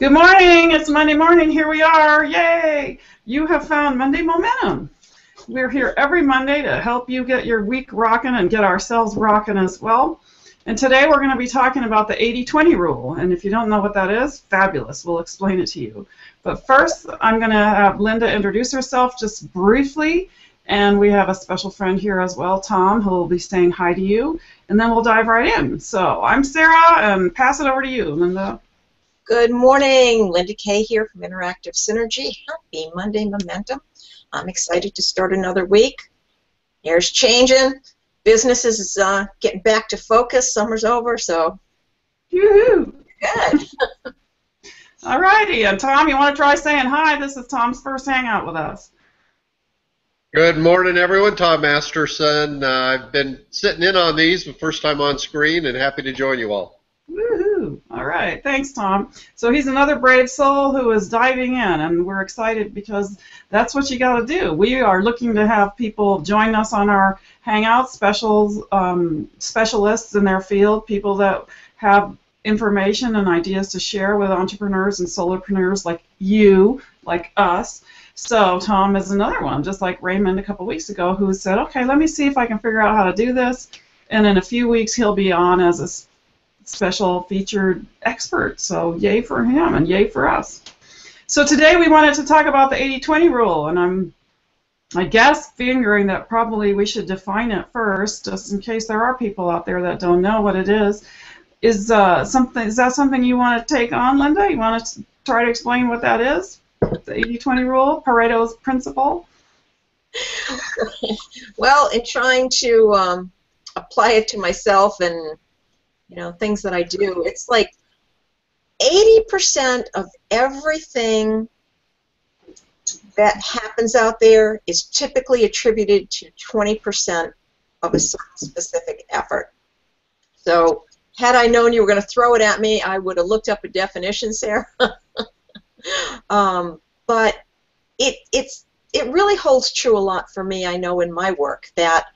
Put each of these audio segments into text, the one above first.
Good morning. It's Monday morning. Here we are. Yay! You have found Monday Momentum. We're here every Monday to help you get your week rocking and get ourselves rocking as well. And today we're going to be talking about the 80-20 rule. And if you don't know what that is, fabulous. We'll explain it to you. But first, I'm going to have Linda introduce herself just briefly. And we have a special friend here as well, Tom, who will be saying hi to you. And then we'll dive right in. So I'm Sarah, and pass it over to you, Linda. Good morning, Linda Kay here from Interactive Synergy. Happy Monday Momentum. I'm excited to start another week. Air's changing. Business is getting back to focus. Summer's over, so Yoo-hoo. Good. All righty, and Tom, you want to try saying hi? This is Tom's first hangout with us. Good morning, everyone. Tom Masterson. I've been sitting in on these the first time on screen, and happy to join you all. Woohoo! All right, thanks, Tom. So he's another brave soul who is diving in, and we're excited because that's what you got to do. We are looking to have people join us on our Hangouts, specialists in their field, people that have information and ideas to share with entrepreneurs and solopreneurs like you, like us. So Tom is another one, just like Raymond a couple weeks ago, who said, okay, let me see if I can figure out how to do this, and in a few weeks he'll be on as a special featured expert. So yay for him and yay for us. So today we wanted to talk about the 80-20 rule, and I guess figuring that probably we should define it first, just in case there are people out there that don't know what it is. Is that something you want to take on, Linda? You want to try to explain what that is? The 80-20 rule, Pareto's Principle? Well, in trying to apply it to myself and things that I do, it's like 80% of everything that happens out there is typically attributed to 20% of a certain specific effort. So had I known you were going to throw it at me, I would have looked up a definition, Sarah. But it really holds true a lot for me, I know, in my work, that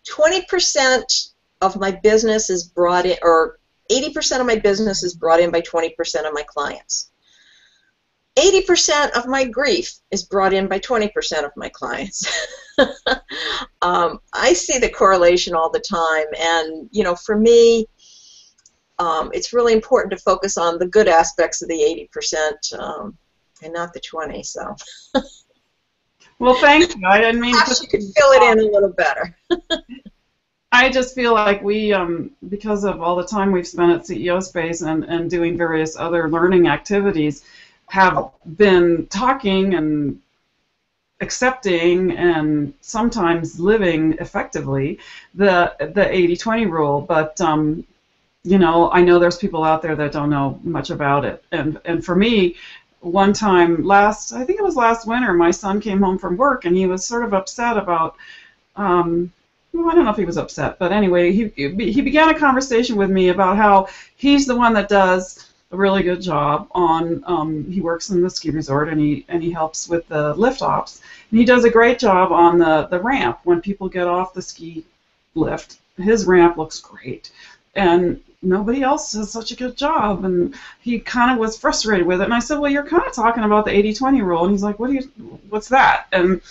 20% of my business is brought in, or 80% of my business is brought in by 20% of my clients. 80% of my grief is brought in by 20% of my clients. I see the correlation all the time, and for me, it's really important to focus on the good aspects of the 80% and not the 20. So. Well, thank you. I didn't mean. Perhaps you could fill it in a little better. I just feel like we, because of all the time we've spent at CEO Space and doing various other learning activities, have been talking and accepting and sometimes living effectively the 80-20 rule. But I know there's people out there that don't know much about it. And for me, one time I think it was last winter, my son came home from work and he was sort of upset about. Well, I don't know if he was upset, but anyway, he began a conversation with me about how he's the one that does a really good job on. He works in the ski resort and he helps with the lift ops, and he does a great job on the ramp when people get off the ski lift. His ramp looks great, and nobody else does such a good job, and he kind of was frustrated with it. And I said, well, you're kind of talking about the 80-20 rule, and he's like, what's that? And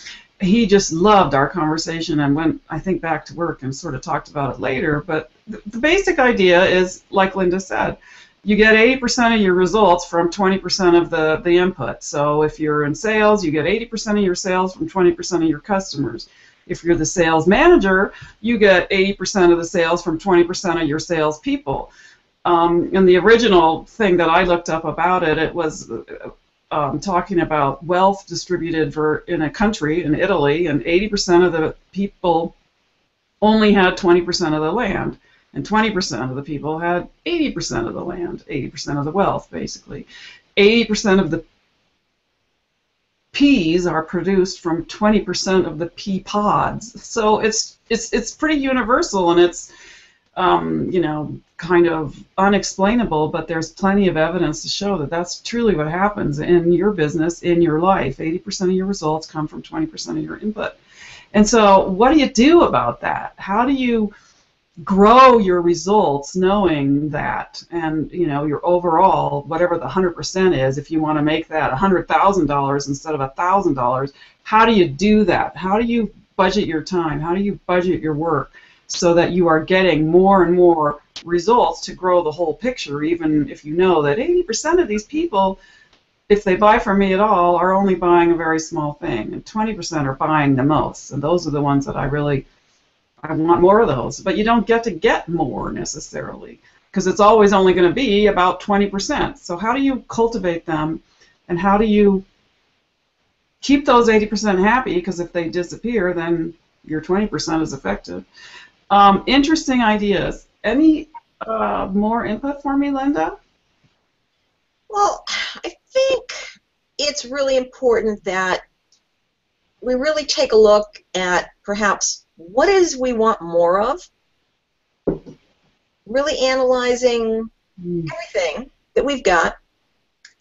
he just loved our conversation and went, I think, back to work and sort of talked about it later. But the basic idea is, like Linda said, you get 80% of your results from 20% of the input. So if you're in sales, you get 80% of your sales from 20% of your customers. If you're the sales manager, you get 80% of the sales from 20% of your salespeople. And the original thing that I looked up about it was talking about wealth distributed in a country, in Italy, and 80% of the people only had 20% of the land, and 20% of the people had 80% of the land, 80% of the wealth, basically. 80% of the peas are produced from 20% of the pea pods. So it's pretty universal, and it's kind of unexplainable, but there's plenty of evidence to show that that's truly what happens in your business, in your life. 80% of your results come from 20% of your input. And so what do you do about that? How do you grow your results knowing that, and your overall, whatever the 100% is, if you want to make that $100,000 instead of $1,000, how do you do that? How do you budget your time? How do you budget your work so that you are getting more and more results to grow the whole picture, even if you know that 80% of these people, if they buy from me at all, are only buying a very small thing, and 20% are buying the most, and those are the ones that I want more of those. But you don't get more necessarily, because it's always only going to be about 20%. So how do you cultivate them, and how do you keep those 80% happy? Because if they disappear, then your 20% is affected. Interesting ideas. Any more input for me, Linda? Well, I think it's really important that we really take a look at perhaps what is we want more of, really analyzing everything that we've got,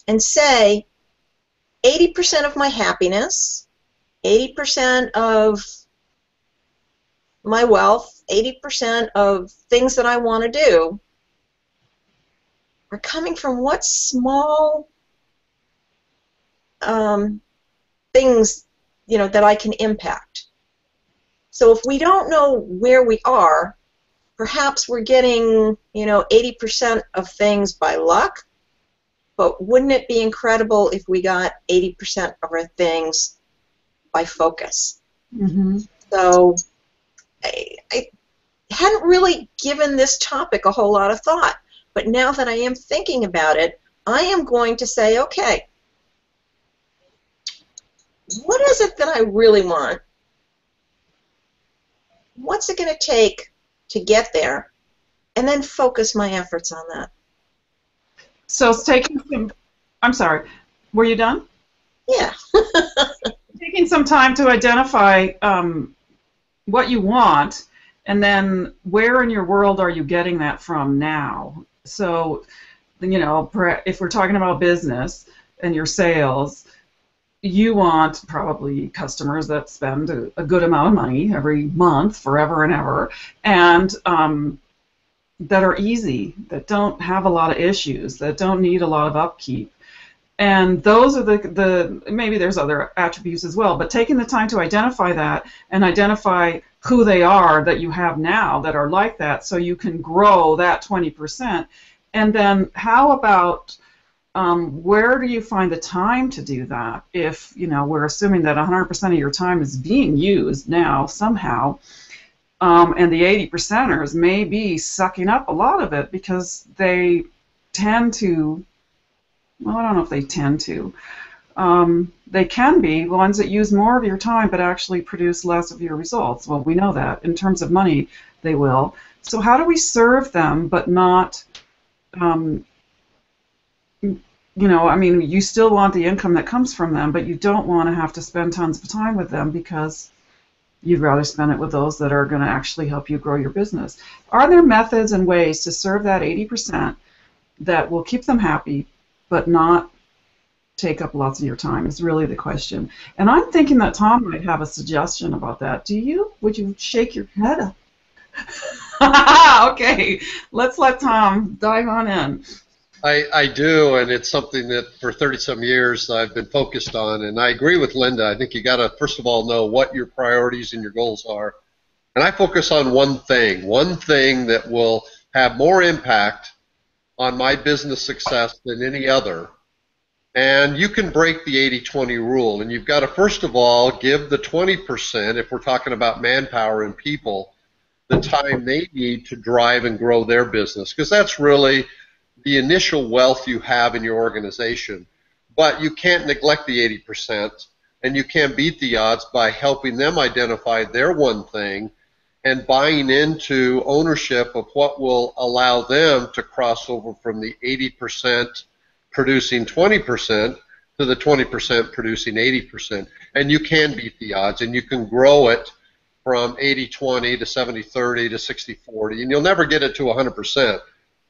and say 80% of my happiness, 80% of my wealth, 80% of things that I want to do are coming from what small things, that I can impact. So if we don't know where we are, perhaps we're getting, 80% of things by luck, but wouldn't it be incredible if we got 80% of our things by focus? Mm-hmm. So I hadn't really given this topic a whole lot of thought. But now that I am thinking about it, I am going to say, okay, what is it that I really want? What's it going to take to get there? And then focus my efforts on that. So it's taking some, I'm sorry, were you done? Yeah. Taking some time to identify what you want, and then where in your world are you getting that from now? So, if we're talking about business and your sales, you want probably customers that spend a good amount of money every month, forever and ever, and that are easy, that don't have a lot of issues, that don't need a lot of upkeep. And those are the maybe there's other attributes as well, but taking the time to identify that and identify who they are that you have now that are like that, so you can grow that 20%. And then how about where do you find the time to do that? If we're assuming that 100% of your time is being used now somehow, and the 80%ers may be sucking up a lot of it because they tend to. Well, I don't know if they tend to. They can be ones that use more of your time but actually produce less of your results. Well, we know that. In terms of money, they will. So how do we serve them but not, you still want the income that comes from them, but you don't want to have to spend tons of time with them because you'd rather spend it with those that are going to actually help you grow your business. Are there methods and ways to serve that 80% that will keep them happy but not take up lots of your time is really the question. And I'm thinking that Tom might have a suggestion about that. Do you? Would you shake your head? Okay, let's let Tom dive on in. I do, and it's something that for 30-some years I've been focused on, and I agree with Linda. I think you got to, first of all, know what your priorities and your goals are. And I focus on one thing that will have more impact on my business success than any other. And you can break the 80-20 rule, and you've got to, first of all, give the 20%, if we're talking about manpower and people, the time they need to drive and grow their business, because that's really the initial wealth you have in your organization. But you can't neglect the 80%, and you can't beat the odds by helping them identify their one thing and buying into ownership of what will allow them to cross over from the 80% producing 20% to the 20% producing 80%. And you can beat the odds, and you can grow it from 80-20 to 70-30 to 60-40, and you'll never get it to 100%.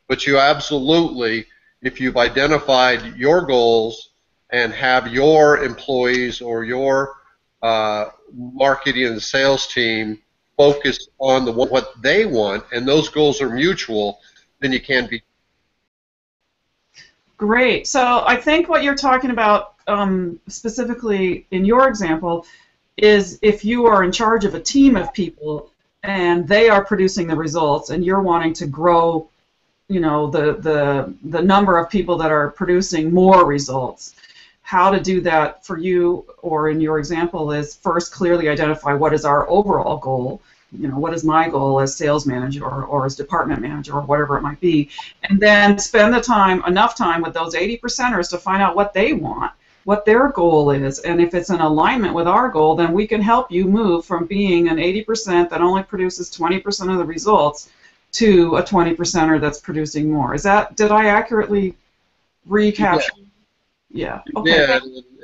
But you absolutely, if you've identified your goals and have your employees or your marketing and sales team focus on what they want, and those goals are mutual, then you can be. Great. So I think what you're talking about specifically in your example is if you are in charge of a team of people and they are producing the results and you're wanting to grow, you know, the number of people that are producing more results. How to do that for you, or in your example, is first clearly identify what is our overall goal. You know, what is my goal as sales manager or as department manager or whatever it might be, and then spend the time, enough time with those 80%ers to find out what they want, what their goal is, and if it's in alignment with our goal, then we can help you move from being an 80% that only produces 20% of the results to a 20%er that's producing more. Is that, did I accurately recapture? Yeah. Okay. Yeah,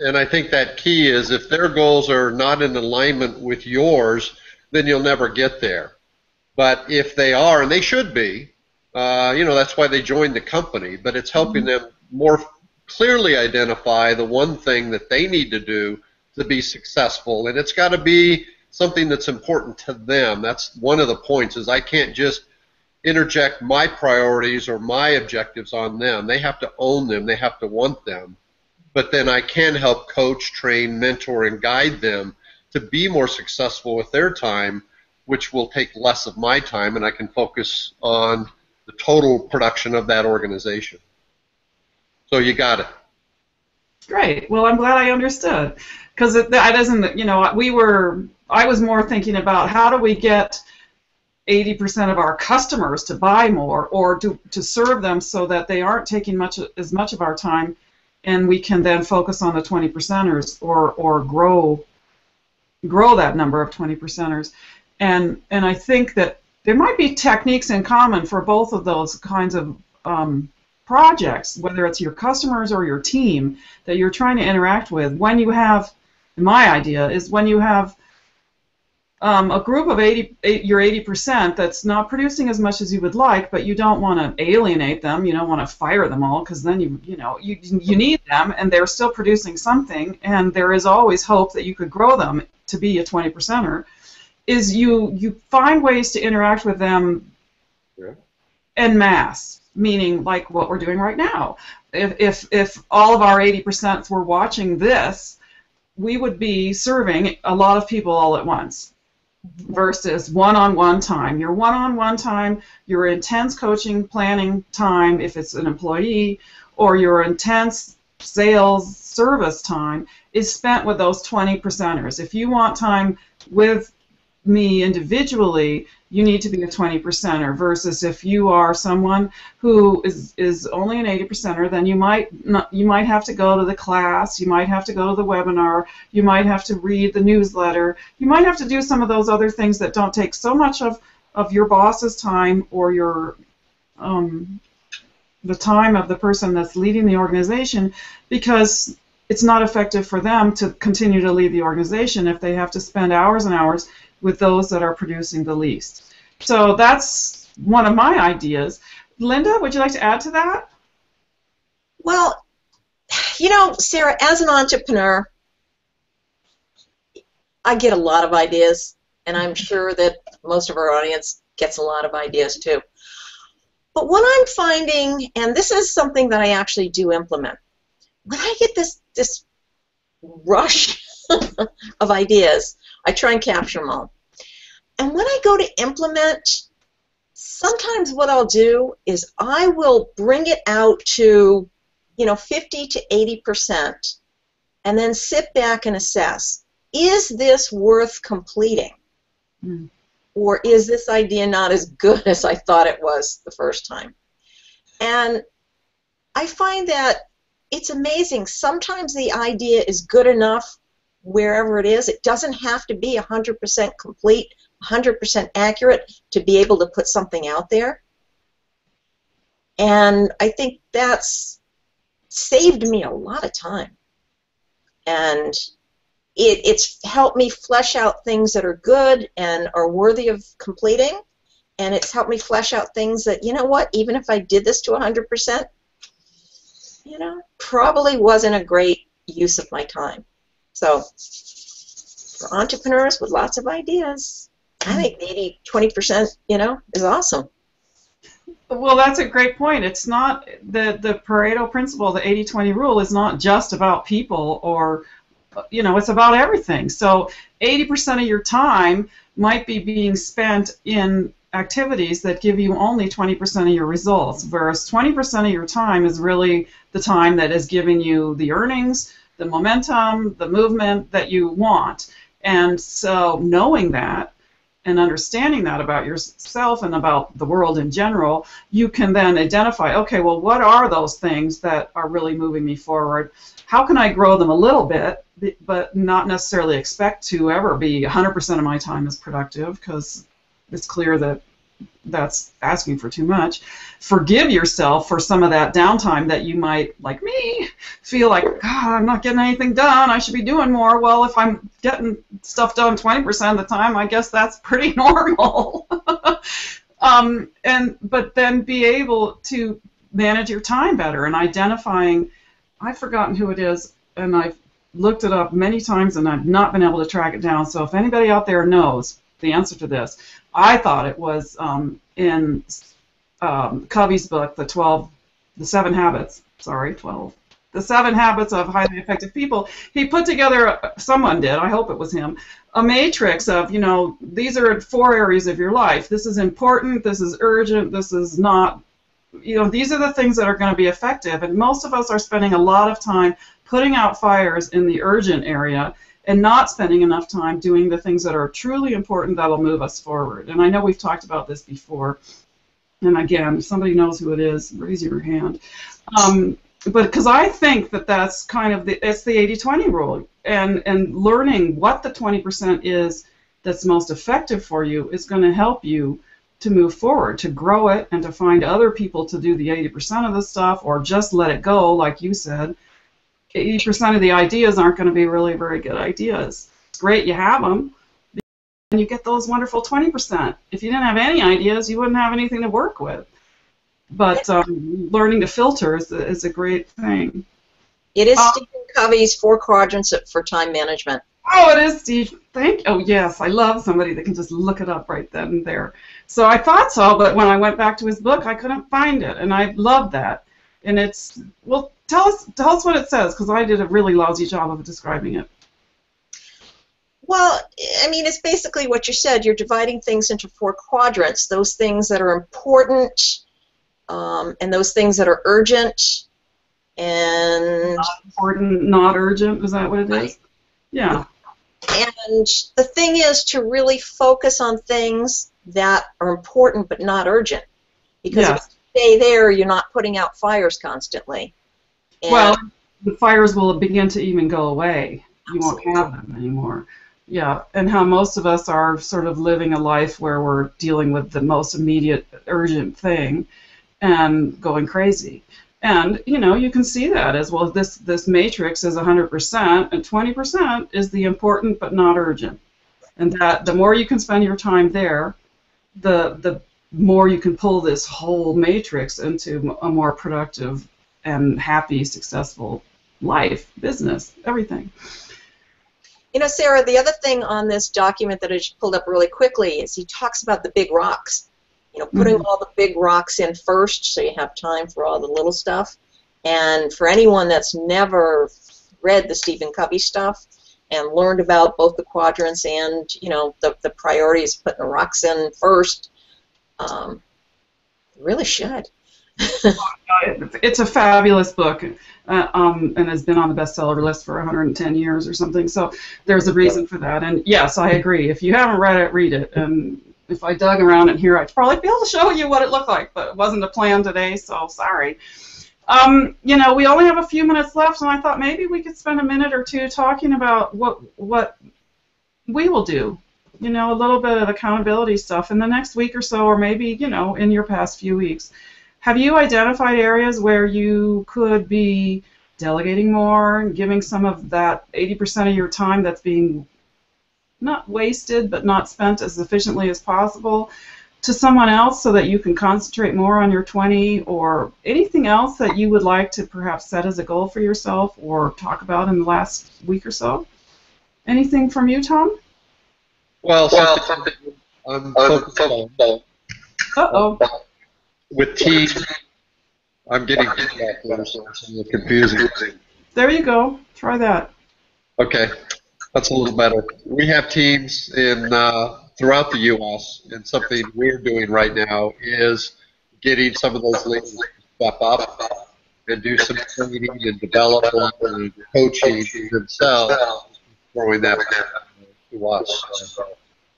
and I think that key is if their goals are not in alignment with yours, then you'll never get there. But if they are, and they should be, that's why they joined the company, but it's helping them more clearly identify the one thing that they need to do to be successful, and it's got to be something that's important to them. That's one of the points, is I can't just interject my priorities or my objectives on them. They have to own them. They have to want them. But then I can help coach, train, mentor, and guide them to be more successful with their time, which will take less of my time, and I can focus on the total production of that organization. So you got it. Great. Well, I'm glad I understood, because that isn't, I was more thinking about how do we get 80% of our customers to buy more, or to serve them so that they aren't taking as much of our time, and we can then focus on the 20%ers or grow that number of 20%ers. And I think that there might be techniques in common for both of those kinds of projects, whether it's your customers or your team that you're trying to interact with. When you have, my idea is when you have a group of your 80% that's not producing as much as you would like, but you don't want to alienate them, you don't want to fire them all, because then you need them and they're still producing something, and there is always hope that you could grow them to be a 20%er, is you find ways to interact with them en masse, meaning like what we're doing right now. If all of our 80% were watching this, we would be serving a lot of people all at once. Versus one-on-one time. Your one-on-one time, your intense coaching planning time, if it's an employee, or your intense sales service time, is spent with those 20%ers. If you want time with me individually, you need to be a 20%er, versus if you are someone who is only an 80%er, then you might have to go to the class, you might have to go to the webinar, you might have to read the newsletter, you might have to do some of those other things that don't take so much of your boss's time or your the time of the person that's leading the organization, because it's not effective for them to continue to lead the organization if they have to spend hours and hours with those that are producing the least. So that's one of my ideas. Linda, would you like to add to that? Well, Sarah, as an entrepreneur, I get a lot of ideas, and I'm sure that most of our audience gets a lot of ideas too. But what I'm finding, and this is something that I actually do implement, when I get this rush of ideas, I try and capture them all. And when I go to implement, sometimes what I'll do is I will bring it out to 50 to 80%, and then sit back and assess, is this worth completing? Mm. Or is this idea not as good as I thought it was the first time? And I find that it's amazing. Sometimes the idea is good enough wherever it is. It doesn't have to be 100% complete, 100% accurate to be able to put something out there. And I think that's saved me a lot of time. And it's helped me flesh out things that are good and are worthy of completing. And it's helped me flesh out things that, even if I did this to 100%, probably wasn't a great use of my time. So for entrepreneurs with lots of ideas, I think 80-20%, is awesome. Well, that's a great point. It's not the Pareto Principle, the 80-20 rule is not just about people or, it's about everything. So 80% of your time might be being spent in activities that give you only 20% of your results, whereas 20% of your time is really the time that is giving you the earnings, the momentum, the movement that you want. And so knowing that and understanding that about yourself and about the world in general, you can then identify, okay, well, what are those things that are really moving me forward? How can I grow them a little bit, but not necessarily expect to ever be 100% of my time is productive, because it's clear that that's asking for too much. Forgive yourself for some of that downtime that you might, like me, feel like, God, I'm not getting anything done. I should be doing more. Well, if I'm getting stuff done 20% of the time, I guess that's pretty normal. But then be able to manage your time better and identifying, I've forgotten who it is, and I've looked it up many times and I've not been able to track it down. So if anybody out there knows the answer to this, I thought it was in Covey's book, the 7 habits of highly effective people. He put together, someone did, I hope it was him, a matrix of, these are 4 areas of your life. This is important, this is urgent, this is not, these are the things that are going to be effective. And most of us are spending a lot of time putting out fires in the urgent area and not spending enough time doing the things that are truly important that'll move us forward. And I know we've talked about this before. And again, if somebody knows who it is, raise your hand. But because I think that that's kind of it's the 80-20 rule. And learning what the 20% is that's most effective for you is going to help you to move forward, to grow it, and to find other people to do the 80% of the stuff, or just let it go, like you said. 80% of the ideas aren't going to be really very good ideas. It's great you have them, and you get those wonderful 20%. If you didn't have any ideas, you wouldn't have anything to work with. But learning to filter is a great thing. It is Stephen Covey's 4 quadrants for time management. Oh, it is, Steve. Oh, yes. I love somebody that can just look it up right then and there. So I thought so, but when I went back to his book, I couldn't find it, and I love that. And it's, well, tell us what it says, because I did a really lousy job of describing it. Well, I mean, it's basically what you said. You're dividing things into 4 quadrants, those things that are important, and those things that are urgent, and... Not important, not urgent, is that what it is? Yeah. And the thing is to really focus on things that are important but not urgent. Because if you stay there, you're not putting out fires constantly. And well, the fires will begin to even go away. You won't have them anymore. Yeah, and how most of us are sort of living a life where we're dealing with the most immediate, urgent thing and going crazy. And, you can see that as well. This matrix is 100%, and 20% is the important but not urgent. And that the more you can spend your time there, the more you can pull this whole matrix into a more productive and happy, successful life, business, everything. Sarah, the other thing on this document that I just pulled up really quickly is he talks about the big rocks. Putting all the big rocks in first so you have time for all the little stuff. And for anyone that's never read the Stephen Covey stuff and learned about both the quadrants and, the priorities, putting the rocks in first, really should. It's a fabulous book, and has been on the bestseller list for 110 years or something, so there's a reason for that. And yes, I agree. If you haven't read it, read it. And if I dug around in here, I'd probably be able to show you what it looked like, but it wasn't a plan today, so sorry. We only have a few minutes left, and I thought maybe we could spend a minute or two talking about what we will do. A little bit of accountability stuff in the next week or so, or maybe, in your past few weeks. Have you identified areas where you could be delegating more and giving some of that 80% of your time that's being not wasted but not spent as efficiently as possible to someone else so that you can concentrate more on your 20, or anything else that you would like to perhaps set as a goal for yourself or talk about in the last week or so? Anything from you, Tom? Well, something I'm focused on Uh-oh. with teams. I'm getting feedback there, so it's a little confusing. There you go. Try that. Okay, that's a little better. We have teams in throughout the U.S., and something we're doing right now is getting some of those leaders to step up and do some training and development and coaching themselves, throwing that to us.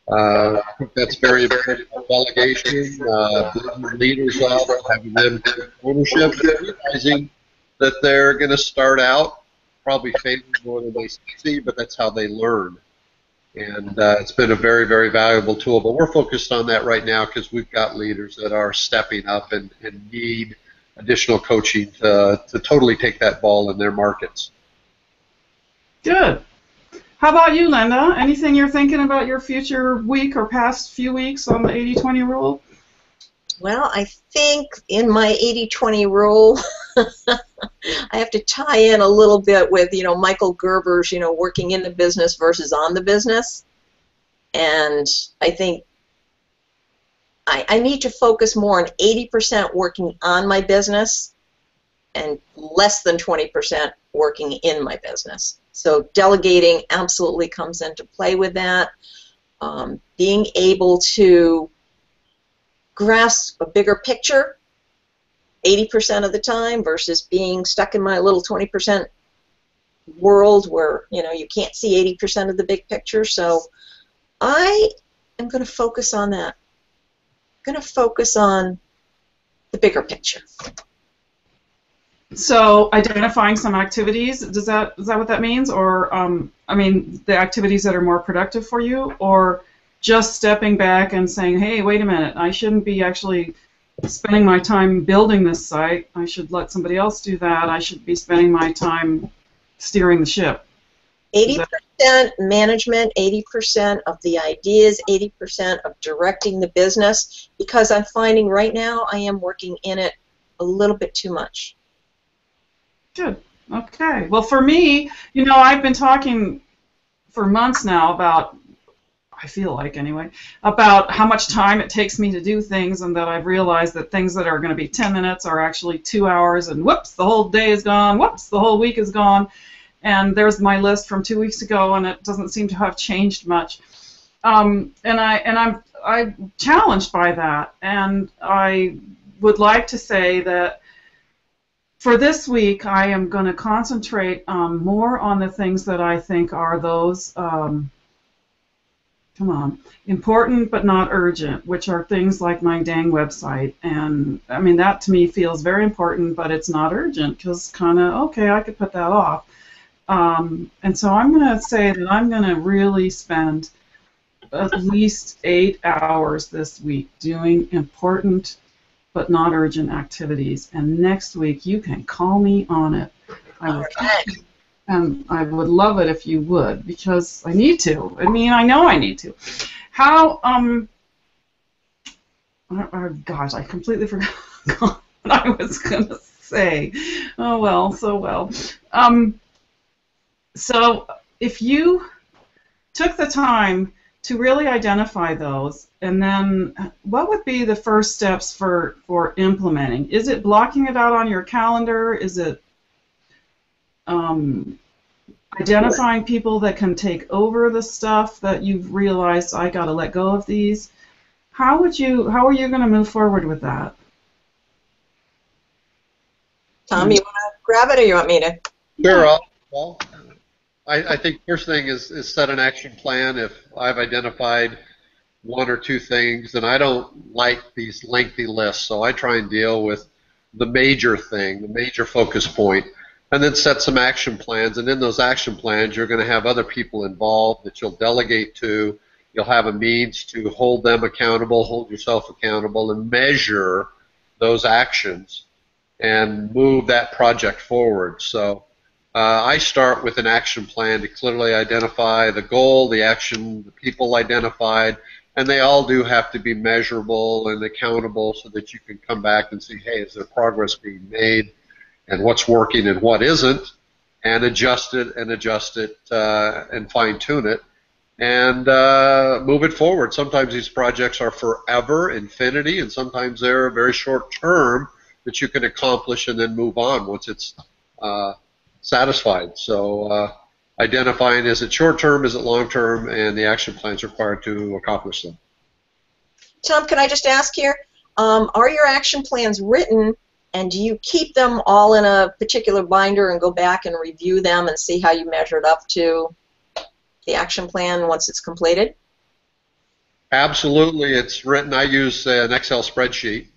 I think that's very important for delegation, building leaders up, having them take ownership, realizing that they're going to start out probably failing more than they succeed, but that's how they learn. And it's been a very, very valuable tool. But we're focused on that right now because we've got leaders that are stepping up and need additional coaching to totally take that ball in their markets. Good. How about you, Linda? Anything you're thinking about your future week or past few weeks on the 80-20 rule? Well, I think in my 80-20 rule, I have to tie in a little bit with, Michael Gerber's, working in the business versus on the business. And I think I need to focus more on 80% working on my business and less than 20% working in my business. So delegating absolutely comes into play with that. Being able to grasp a bigger picture 80% of the time versus being stuck in my little 20% world where, you can't see 80% of the big picture. So I am going to focus on that. I'm going to focus on the bigger picture. So identifying some activities, is that what that means? Or, the activities that are more productive for you? Or just stepping back and saying, hey, wait a minute, I shouldn't be actually spending my time building this site. I should let somebody else do that. I should be spending my time steering the ship. 80% management, 80% of the ideas, 80% of directing the business, because I'm finding right now I am working in it a little bit too much. Good. Okay. Well, for me, I've been talking for months now about, I feel like anyway, about how much time it takes me to do things, and that I've realized that things that are going to be 10 minutes are actually 2 hours, and whoops, the whole day is gone, whoops, the whole week is gone, and there's my list from 2 weeks ago, and it doesn't seem to have changed much. And I'm challenged by that, and I would like to say that for this week, I am going to concentrate more on the things that I think are those, important but not urgent, which are things like my dang website. And, that to me feels very important, but it's not urgent because okay, I could put that off. And so I'm going to say that I'm going to really spend at least 8 hours this week doing important but not urgent activities. And next week you can call me on it. And I would love it if you would, because I need to. I know I need to. How, oh gosh, I completely forgot what I was going to say. Oh well, so well. So if you took the time to really identify those, and then what would be the first steps for implementing? Is it blocking it out on your calendar? Is it identifying people that can take over the stuff that you've realized I got to let go of these? How are you going to move forward with that? Tom, you want to grab it, or you want me to? Sure. Well, I think first thing is set an action plan. If I've identified one or two things, and I don't like these lengthy lists, so I try and deal with the major thing, the major focus point, and then set some action plans. And in those action plans, you're going to have other people involved that you'll delegate to. You'll have a means to hold them accountable, hold yourself accountable, and measure those actions and move that project forward. So I start with an action plan to clearly identify the goal, the action, the people identified, and they all do have to be measurable and accountable so that you can come back and see, hey, is there progress being made, and what's working and what isn't, and adjust it and fine-tune it. and move it forward. Sometimes these projects are forever, infinity, and sometimes they're very short term that you can accomplish and then move on once it's satisfied. So identifying, is it short term, is it long term, and the action plans required to accomplish them. Tom, can I just ask here, are your action plans written, and do you keep them all in a particular binder and go back and review them and see how you measured up to the action plan once it's completed? Absolutely, it's written. I use an Excel spreadsheet,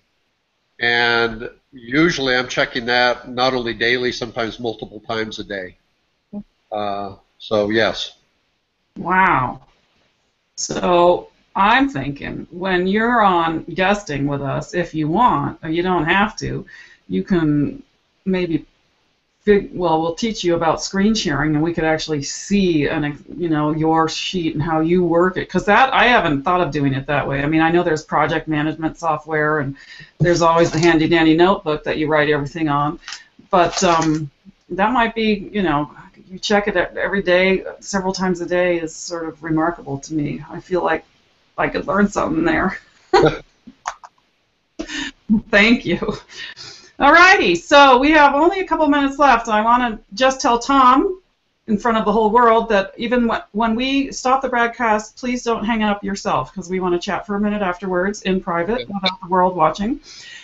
and usually I'm checking that not only daily, sometimes multiple times a day. So yes. Wow. So I'm thinking when you're on guesting with us, if you want, or you don't have to, you can maybe we'll teach you about screen sharing, and we could actually see your sheet and how you work it, because that I haven't thought of doing it that way. I mean, I know there's project management software, and there's always the handy dandy notebook that you write everything on, but that might be, you check it every day, several times a day, is sort of remarkable to me. I feel like I could learn something there. Thank you. Alrighty, so we have only a couple minutes left. I want to just tell Tom in front of the whole world that even when we stop the broadcast, please don't hang up yourself, because we want to chat for a minute afterwards in private without the world watching.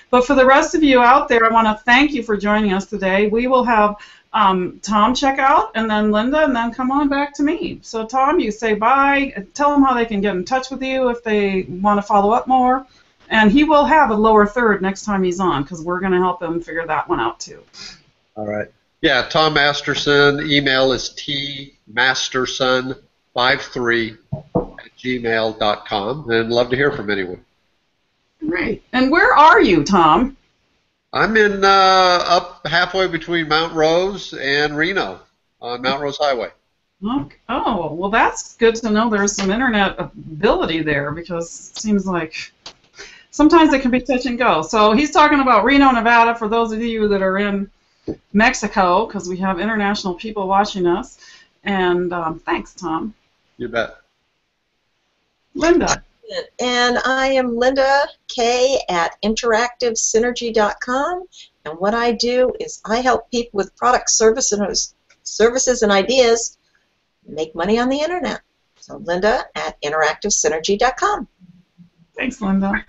But for the rest of you out there, I want to thank you for joining us today. We will have Tom check out, and then Linda, and then come on back to me. So Tom, you say bye. Tell them how they can get in touch with you if they want to follow up more. And he will have a lower third next time he's on, because we're going to help him figure that one out too. All right. Yeah, Tom Masterson. Email is tmasterson53@gmail.com, and love to hear from anyone. Great. And where are you, Tom? I'm in up halfway between Mount Rose and Reno on Mount Rose Highway. Okay. Oh, well, that's good to know there's some internet ability there, because it seems like sometimes it can be touch and go. So he's talking about Reno, Nevada, for those of you that are in Mexico, because we have international people watching us. And thanks, Tom. You bet. Linda. And I am Linda K at interactivesynergy.com. And what I do is I help people with product services and ideas make money on the internet. So Linda at interactivesynergy.com. Thanks, Linda.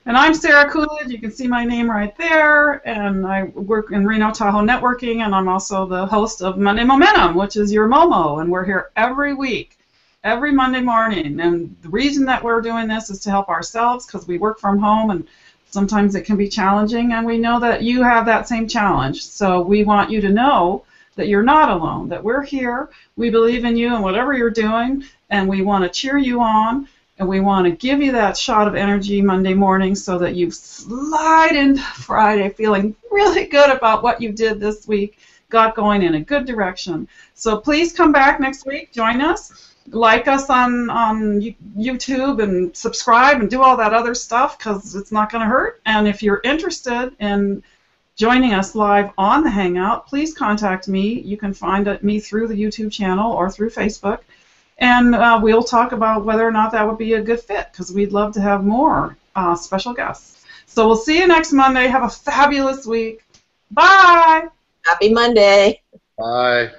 And I'm Sarah Coolidge. You can see my name right there. And I work in Reno Tahoe Networking, and I'm also the host of Monday Momentum, which is your Momo. And we're here every week, every Monday morning. And the reason that we're doing this is to help ourselves, because we work from home, and sometimes it can be challenging. And we know that you have that same challenge. So we want you to know that you're not alone, that we're here. We believe in you and whatever you're doing, and we want to cheer you on. And we want to give you that shot of energy Monday morning so that you slide into Friday feeling really good about what you did this week, got going in a good direction. So please come back next week, join us, like us on YouTube, and subscribe and do all that other stuff, because it's not going to hurt. And if you're interested in joining us live on the Hangout, please contact me. You can find me through the YouTube channel or through Facebook. And we'll talk about whether or not that would be a good fit, because we'd love to have more special guests. So we'll see you next Monday. Have a fabulous week. Bye. Happy Monday. Bye.